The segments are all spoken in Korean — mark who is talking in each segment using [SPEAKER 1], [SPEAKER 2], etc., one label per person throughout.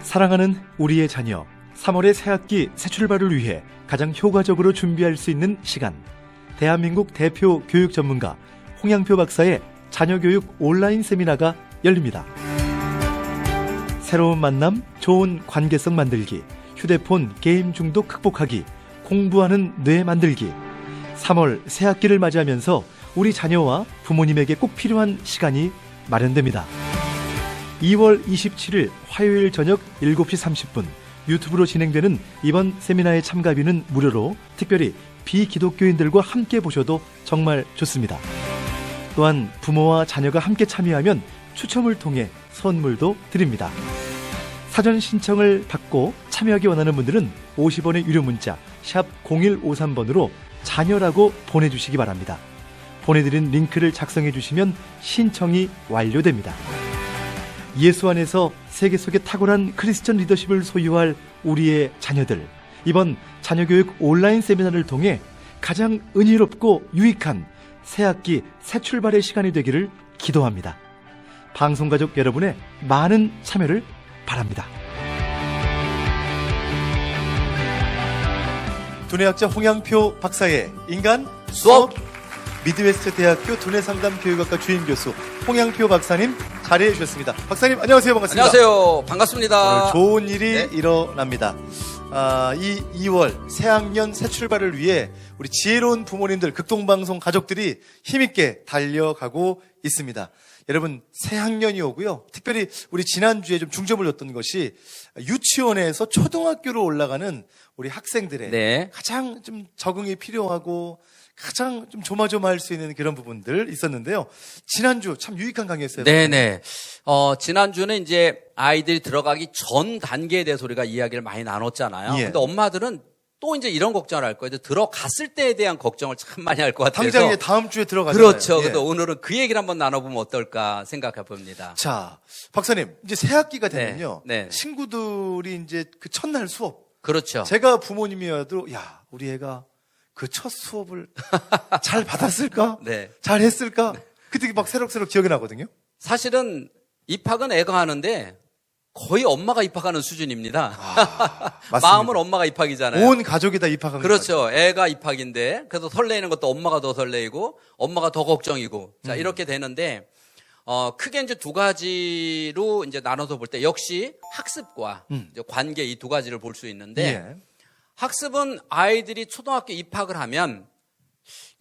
[SPEAKER 1] 사랑하는 우리의 자녀, 3월의 새학기 새 출발을 위해 가장 효과적으로 준비할 수 있는 시간. 대한민국 대표 교육 전문가 홍양표 박사의 자녀교육 온라인 세미나가 열립니다. 새로운 만남, 좋은 관계성 만들기, 휴대폰 게임 중독 극복하기, 공부하는 뇌 만들기. 3월 새학기를 맞이하면서 우리 자녀와 부모님에게 꼭 필요한 시간이 마련됩니다. 2월 27일 화요일 저녁 7시 30분 유튜브로 진행되는 이번 세미나의 참가비는 무료로 특별히 비기독교인들과 함께 보셔도 정말 좋습니다. 또한 부모와 자녀가 함께 참여하면 추첨을 통해 선물도 드립니다. 사전 신청을 받고 참여하기 원하는 분들은 50원의 유료 문자 샵 0153번으로 자녀라고 보내주시기 바랍니다. 보내드린 링크를 작성해 주시면 신청이 완료됩니다. 예수 안에서 세계 속에 탁월한 크리스천 리더십을 소유할 우리의 자녀들, 이번 자녀교육 온라인 세미나를 통해 가장 은혜롭고 유익한 새학기 새 출발의 시간이 되기를 기도합니다. 방송가족 여러분의 많은 참여를 바랍니다. 두뇌학자 홍양표 박사의 인간 수업, 미드웨스트 대학교 두뇌상담교육학과 주임교수 홍양표 박사님 자리해 주셨습니다. 박사님 안녕하세요. 반갑습니다.
[SPEAKER 2] 안녕하세요. 반갑습니다.
[SPEAKER 1] 오늘 좋은 일이 일어납니다. 이 2월 새학년 새 출발을 위해 우리 지혜로운 부모님들, 극동방송 가족들이 힘있게 달려가고 있습니다. 여러분, 새학년이 오고요. 특별히 우리 지난주에 좀 중점을 뒀던 것이 유치원에서 초등학교로 올라가는 우리 학생들의 가장 좀 적응이 필요하고 가장 좀 조마조마할 수 있는 그런 부분들 있었는데요. 지난주 참 유익한 강의였어요.
[SPEAKER 2] 네네. 지난주는 이제 아이들이 들어가기 전 단계에 대해서 우리가 이야기를 많이 나눴잖아요.
[SPEAKER 1] 예.
[SPEAKER 2] 근데 엄마들은 또 이제 이런 걱정을 할 거예요. 들어갔을 때에 대한 걱정을 참 많이 할 것 같아서.
[SPEAKER 1] 당장 이제 다음 주에 들어가잖아요.
[SPEAKER 2] 그렇죠.
[SPEAKER 1] 예.
[SPEAKER 2] 근데 오늘은 그 얘기를 한번 나눠보면 어떨까 생각해 봅니다.
[SPEAKER 1] 자, 박사님, 이제 새학기가 되면요.
[SPEAKER 2] 네.
[SPEAKER 1] 친구들이 이제 그 첫날 수업.
[SPEAKER 2] 그렇죠.
[SPEAKER 1] 제가 부모님이어도, 야, 우리 애가 그 첫 수업을 잘 받았을까?
[SPEAKER 2] 네.
[SPEAKER 1] 잘 했을까? 그때 막 새록새록 기억이 나거든요.
[SPEAKER 2] 사실은 입학은 애가 하는데 거의 엄마가 입학하는 수준입니다.
[SPEAKER 1] 맞습니다.
[SPEAKER 2] 마음은 엄마가 입학이잖아요.
[SPEAKER 1] 온 가족이 다 입학한 거죠.
[SPEAKER 2] 그렇죠. 애가 입학인데 그래서 설레이는 것도 엄마가 더 설레이고 엄마가 더 걱정이고 자 이렇게 되는데 크게 이제 두 가지로 이제 나눠서 볼 때 역시 학습과 이제 관계 이 두 가지를 볼 수 있는데
[SPEAKER 1] 예.
[SPEAKER 2] 학습은 아이들이 초등학교 입학을 하면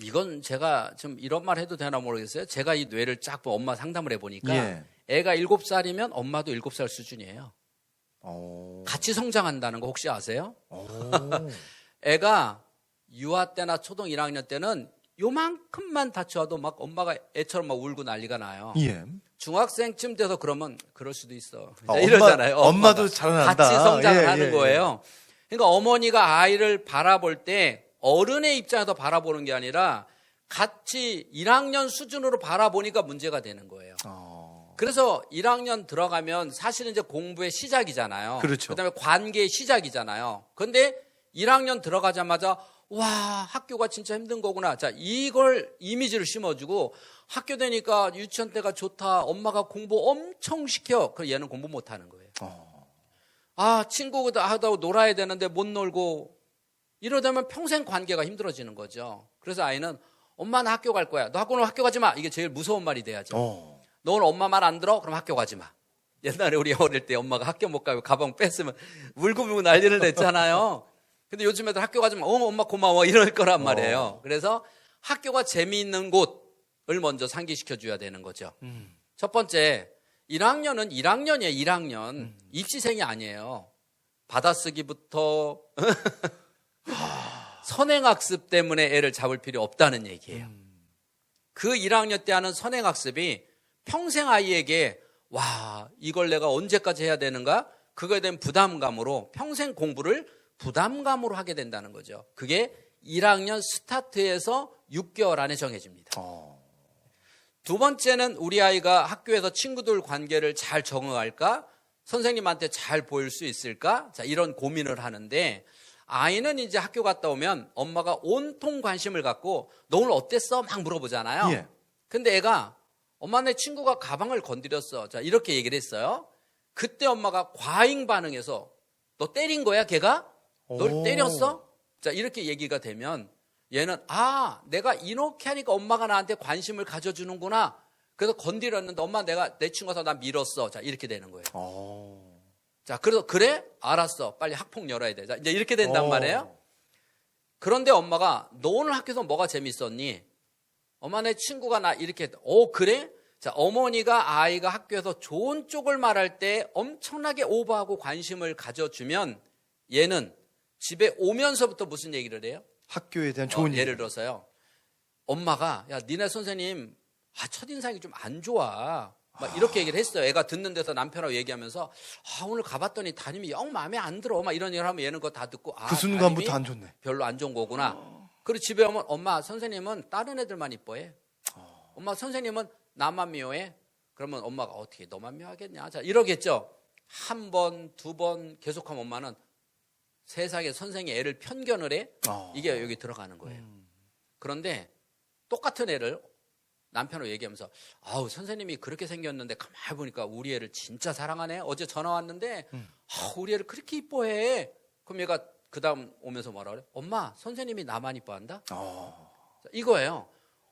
[SPEAKER 2] 이건 제가 좀 이런 말 해도 되나 모르겠어요. 제가 이 뇌를 쫙 엄마 상담을 해보니까
[SPEAKER 1] 예.
[SPEAKER 2] 애가 7살이면 엄마도 7살 수준이에요.
[SPEAKER 1] 오.
[SPEAKER 2] 같이 성장한다는 거 혹시 아세요?
[SPEAKER 1] 오.
[SPEAKER 2] 애가 유아 때나 초등 1학년 때는 요만큼만 다쳐도 막 엄마가 애처럼 막 울고 난리가 나요.
[SPEAKER 1] 예.
[SPEAKER 2] 중학생쯤 돼서 그러면 그럴 수도 있어.
[SPEAKER 1] 아,
[SPEAKER 2] 이러잖아요.
[SPEAKER 1] 엄마도 자라난다.
[SPEAKER 2] 같이 성장을
[SPEAKER 1] 예,
[SPEAKER 2] 하는
[SPEAKER 1] 예,
[SPEAKER 2] 거예요. 그러니까 어머니가 아이를 바라볼 때 어른의 입장에서 바라보는 게 아니라 같이 1학년 수준으로 바라보니까 문제가 되는 거예요. 그래서 1학년 들어가면 사실은 이제 공부의 시작이잖아요.
[SPEAKER 1] 그렇죠.
[SPEAKER 2] 그다음에 관계의 시작이잖아요. 그런데 1학년 들어가자마자 와, 학교가 진짜 힘든 거구나. 자, 이걸 이미지를 심어주고 학교 되니까 유치원 때가 좋다. 엄마가 공부 엄청 시켜. 그럼 얘는 공부 못 하는 거예요. 아, 친구하고 놀아야 되는데 못 놀고 이러다면 평생 관계가 힘들어지는 거죠. 그래서 아이는 엄마 나 학교 갈 거야. 너 학교 가지 마. 이게 제일 무서운 말이 돼야죠. 너 오늘 엄마 말 안 들어? 그럼 학교 가지 마. 옛날에 우리 어릴 때 엄마가 학교 못 가고 가방 뺐으면 울고 난리를 냈잖아요. 근데 요즘 애들 학교 가지 마. 엄마 고마워. 이럴 거란 말이에요. 그래서 학교가 재미있는 곳을 먼저 상기시켜 줘야 되는 거죠. 첫 번째, 1학년은 1학년이에요. 1학년. 입시생이 아니에요. 받아쓰기부터 선행학습 때문에 애를 잡을 필요 없다는 얘기예요. 그 1학년 때 하는 선행학습이 평생 아이에게 와, 이걸 내가 언제까지 해야 되는가? 그거에 대한 부담감으로 평생 공부를 부담감으로 하게 된다는 거죠. 그게 1학년 스타트에서 6개월 안에 정해집니다. 두 번째는 우리 아이가 학교에서 친구들 관계를 잘 적응할까? 선생님한테 잘 보일 수 있을까? 자, 이런 고민을 하는데 아이는 이제 학교 갔다 오면 엄마가 온통 관심을 갖고 너 오늘 어땠어? 막 물어보잖아요.
[SPEAKER 1] 예.
[SPEAKER 2] 근데 애가 엄마 내 친구가 가방을 건드렸어. 자, 이렇게 얘기를 했어요. 그때 엄마가 과잉 반응해서 너 때린 거야 걔가? 널
[SPEAKER 1] 오.
[SPEAKER 2] 때렸어? 자 이렇게 얘기가 되면 얘는 내가 이렇게 하니까 엄마가 나한테 관심을 가져주는구나. 그래서 건드렸는데 엄마 내가 내 친구가 나 밀었어. 자 이렇게 되는 거예요. 자 그래서 그래? 알았어. 빨리 학폭 열어야 돼. 자 이제 이렇게 된단 말이에요. 그런데 엄마가 너 오늘 학교에서 뭐가 재밌었니? 엄마 내 친구가 나 이렇게 그래? 자 어머니가 아이가 학교에서 좋은 쪽을 말할 때 엄청나게 오버하고 관심을 가져주면 얘는 집에 오면서부터 무슨 얘기를 해요?
[SPEAKER 1] 학교에 대한 좋은
[SPEAKER 2] 예를 들어서요. 엄마가 야 니네 선생님 첫인상이 좀 안 좋아. 막 이렇게 얘기를 했어요. 애가 듣는 데서 남편하고 얘기하면서 오늘 가봤더니 담임이 영 마음에 안 들어. 막 이런 얘기를 하면 얘는 그거 다 듣고
[SPEAKER 1] 그 순간부터 안 좋네.
[SPEAKER 2] 별로 안 좋은 거구나. 그리고 집에 오면 엄마 선생님은 다른 애들만 이뻐해. 엄마 선생님은 나만 미워해. 그러면 엄마가 어떻게 너만 미워하겠냐. 자 이러겠죠. 한 번, 두 번 계속하면 엄마는 세상에 선생이 애를 편견을 해. 이게 여기 들어가는 거예요. 그런데 똑같은 애를 남편하고 얘기하면서 선생님이 그렇게 생겼는데 가만히 보니까 우리 애를 진짜 사랑하네. 어제 전화 왔는데 우리 애를 그렇게 이뻐해. 그럼 얘가 그 다음 오면서 뭐라 그래? 엄마 선생님이 나만 이뻐한다? 이거예요.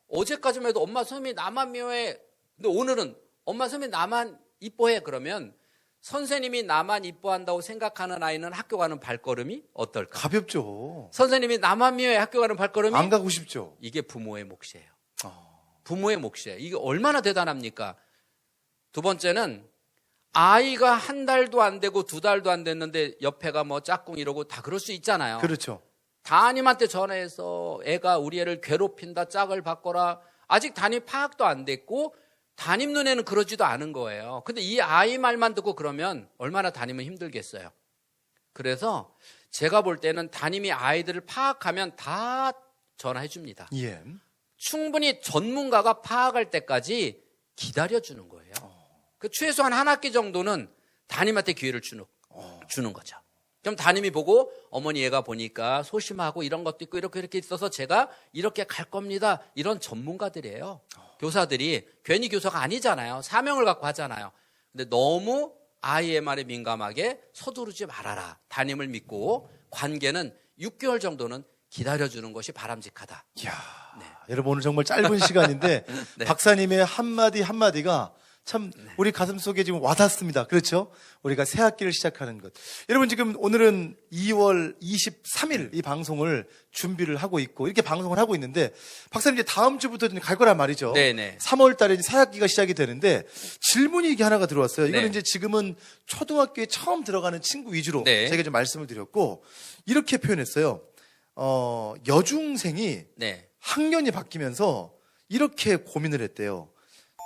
[SPEAKER 2] 어제까지만 해도 엄마 선생님이 나만 미워해. 근데 오늘은 엄마 선생님이 나만 이뻐해. 그러면 선생님이 나만 이뻐한다고 생각하는 아이는 학교 가는 발걸음이 어떨까?
[SPEAKER 1] 가볍죠.
[SPEAKER 2] 선생님이 나만 미워해 학교 가는 발걸음이
[SPEAKER 1] 안 가고 싶죠.
[SPEAKER 2] 이게 부모의 몫이에요. 부모의 몫이에요. 이게 얼마나 대단합니까? 두 번째는 아이가 한 달도 안 되고 두 달도 안 됐는데 옆에가 뭐 짝꿍 이러고 다 그럴 수 있잖아요.
[SPEAKER 1] 그렇죠.
[SPEAKER 2] 담임한테 전화해서 애가 우리 애를 괴롭힌다, 짝을 바꿔라. 아직 담임 파악도 안 됐고 담임 눈에는 그러지도 않은 거예요. 근데 이 아이 말만 듣고 그러면 얼마나 담임은 힘들겠어요. 그래서 제가 볼 때는 담임이 아이들을 파악하면 다 전화해 줍니다.
[SPEAKER 1] 예.
[SPEAKER 2] 충분히 전문가가 파악할 때까지 기다려주는 거예요. 그 최소한 한 학기 정도는 담임한테 기회를 주는 거죠. 그럼 담임이 보고 어머니 얘가 보니까 소심하고 이런 것도 있고 이렇게 있어서 제가 이렇게 갈 겁니다. 이런 전문가들이에요. 교사들이 괜히 교사가 아니잖아요. 사명을 갖고 하잖아요. 근데 너무 아이의 말에 민감하게 서두르지 말아라. 담임을 믿고 관계는 6개월 정도는 기다려주는 것이 바람직하다.
[SPEAKER 1] 이야, 여러분 오늘 정말 짧은 시간인데
[SPEAKER 2] 네.
[SPEAKER 1] 박사님의 한마디 한마디가 참 우리 가슴 속에 지금 와닿습니다. 그렇죠? 우리가 새 학기를 시작하는 것. 여러분 지금 오늘은 2월 23일 이 방송을 준비를 하고 있고 이렇게 방송을 하고 있는데 박사님 이제 다음 주부터 갈 거란 말이죠.
[SPEAKER 2] 네네.
[SPEAKER 1] 3월 달에 이제 새 학기가 시작이 되는데 질문이 이게 하나가 들어왔어요. 이거는
[SPEAKER 2] 네.
[SPEAKER 1] 이제 지금은 초등학교에 처음 들어가는 친구 위주로
[SPEAKER 2] 네.
[SPEAKER 1] 제가 좀 말씀을 드렸고 이렇게 표현했어요. 여중생이
[SPEAKER 2] 네.
[SPEAKER 1] 학년이 바뀌면서 이렇게 고민을 했대요.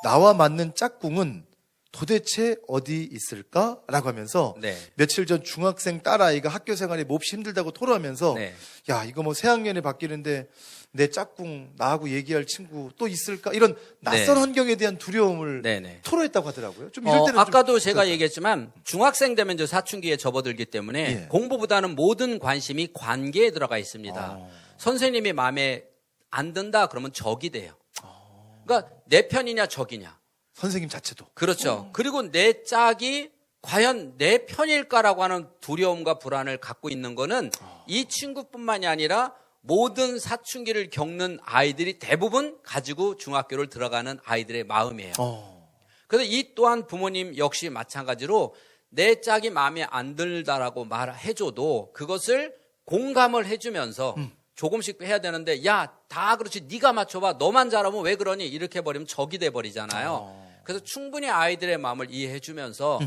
[SPEAKER 1] 나와 맞는 짝꿍은 도대체 어디 있을까? 라고 하면서
[SPEAKER 2] 네.
[SPEAKER 1] 며칠 전 중학생 딸아이가 학교 생활이 몹시 힘들다고 토로하면서
[SPEAKER 2] 네.
[SPEAKER 1] 야 이거 뭐 새학년이 바뀌는데 내 짝꿍 나하고 얘기할 친구 또 있을까? 이런 낯선
[SPEAKER 2] 네.
[SPEAKER 1] 환경에 대한 두려움을
[SPEAKER 2] 네네.
[SPEAKER 1] 토로했다고 하더라고요. 좀 이럴 때는
[SPEAKER 2] 아까도
[SPEAKER 1] 좀
[SPEAKER 2] 제가 얘기했지만 중학생 되면 이제 사춘기에 접어들기 때문에
[SPEAKER 1] 예.
[SPEAKER 2] 공부보다는 모든 관심이 관계에 들어가 있습니다. 선생님이 마음에 안 든다 그러면 적이 돼요. 그러니까 내 편이냐 적이냐.
[SPEAKER 1] 선생님 자체도
[SPEAKER 2] 그렇죠. 그리고 내 짝이 과연 내 편일까라고 하는 두려움과 불안을 갖고 있는 거는 이 친구뿐만이 아니라 모든 사춘기를 겪는 아이들이 대부분 가지고 중학교를 들어가는 아이들의 마음이에요. 그래서 이 또한 부모님 역시 마찬가지로 내 짝이 마음에 안 들다라고 말해줘도 그것을 공감을 해주면서 조금씩 해야 되는데 야 다 그렇지 네가 맞춰봐 너만 잘하면 왜 그러니 이렇게 해버리면 적이 돼버리잖아요. 그래서 충분히 아이들의 마음을 이해해주면서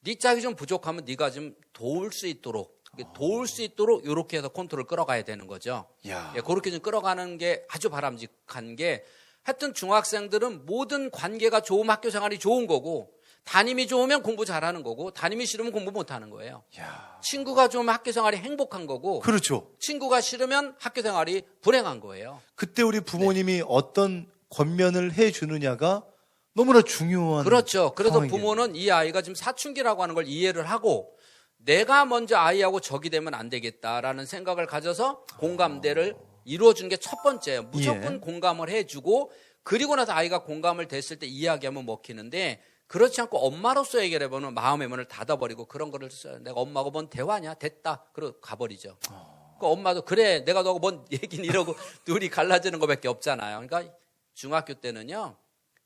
[SPEAKER 2] 네 짝이 좀 부족하면 네가 좀 도울 수 있도록 이렇게 해서 컨트롤 끌어가야 되는 거죠.
[SPEAKER 1] 야.
[SPEAKER 2] 예, 그렇게 좀 끌어가는 게 아주 바람직한 게 하여튼 중학생들은 모든 관계가 좋으면 학교 생활이 좋은 거고 담임이 좋으면 공부 잘하는 거고 담임이 싫으면 공부 못하는 거예요.
[SPEAKER 1] 야.
[SPEAKER 2] 친구가 좋으면 학교 생활이 행복한 거고
[SPEAKER 1] 그렇죠.
[SPEAKER 2] 친구가 싫으면 학교 생활이 불행한 거예요.
[SPEAKER 1] 그때 우리 부모님이 어떤 권면을 해주느냐가 너무나 중요한
[SPEAKER 2] 그렇죠. 그래서
[SPEAKER 1] 상황이겠네요.
[SPEAKER 2] 부모는 이 아이가 지금 사춘기라고 하는 걸 이해를 하고 내가 먼저 아이하고 적이 되면 안 되겠다라는 생각을 가져서 공감대를 이루어주는 게 첫 번째예요. 무조건
[SPEAKER 1] 예.
[SPEAKER 2] 공감을 해주고 그리고 나서 아이가 공감을 됐을 때 이야기하면 먹히는데 그렇지 않고 엄마로서 얘기를 해보면 마음의 문을 닫아버리고 그런 거를 써요. 내가 엄마하고 뭔 대화냐? 됐다. 그러고 가버리죠. 그 엄마도 그래 내가 너하고 뭔 얘기는 이러고 둘이 갈라지는 것밖에 없잖아요. 그러니까 중학교 때는요.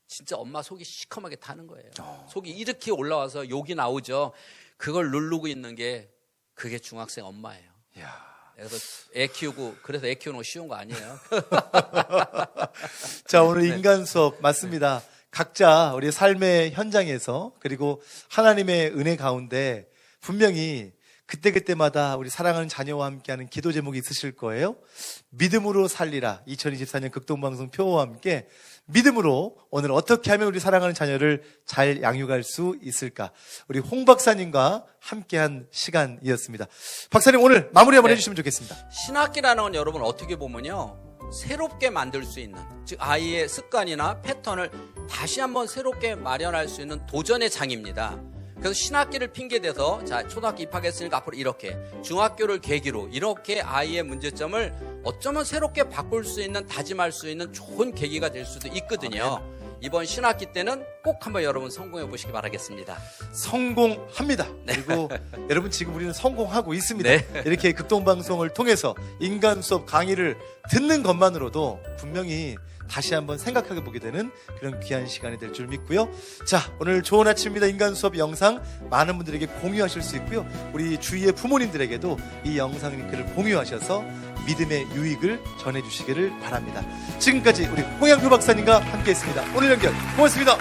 [SPEAKER 2] 진짜 엄마 속이 시커멓게 타는 거예요. 속이 이렇게 올라와서 욕이 나오죠. 그걸 누르고 있는 게 그게 중학생 엄마예요. 그래서 애 키우는 거 쉬운 거 아니에요.
[SPEAKER 1] 자, 오늘 인간 수업 맞습니다. 각자 우리 삶의 현장에서 그리고 하나님의 은혜 가운데 분명히 그때그때마다 우리 사랑하는 자녀와 함께하는 기도 제목이 있으실 거예요. 믿음으로 살리라 2024년 극동방송 표어와 함께 믿음으로 오늘 어떻게 하면 우리 사랑하는 자녀를 잘 양육할 수 있을까, 우리 홍 박사님과 함께한 시간이었습니다. 박사님 오늘 마무리 한번 해주시면 좋겠습니다.
[SPEAKER 2] 신학기라는 건 여러분 어떻게 보면요 새롭게 만들 수 있는, 즉 아이의 습관이나 패턴을 다시 한번 새롭게 마련할 수 있는 도전의 장입니다. 그래서 신학기를 핑계대서 자 초등학교 입학했으니까 앞으로 이렇게, 중학교를 계기로 이렇게 아이의 문제점을 어쩌면 새롭게 바꿀 수 있는, 다짐할 수 있는 좋은 계기가 될 수도 있거든요. 이번 신학기 때는 꼭 한번 여러분 성공해 보시기 바라겠습니다.
[SPEAKER 1] 성공합니다. 그리고 여러분 지금 우리는 성공하고 있습니다. 이렇게 극동방송을 통해서 인간 수업 강의를 듣는 것만으로도 분명히 다시 한번 생각하게 보게 되는 그런 귀한 시간이 될 줄 믿고요. 자, 오늘 좋은 아침입니다. 인간 수업 영상 많은 분들에게 공유하실 수 있고요. 우리 주위의 부모님들에게도 이 영상 링크를 공유하셔서 믿음의 유익을 전해주시기를 바랍니다. 지금까지 우리 홍양표 박사님과 함께했습니다. 오늘 연결 고맙습니다.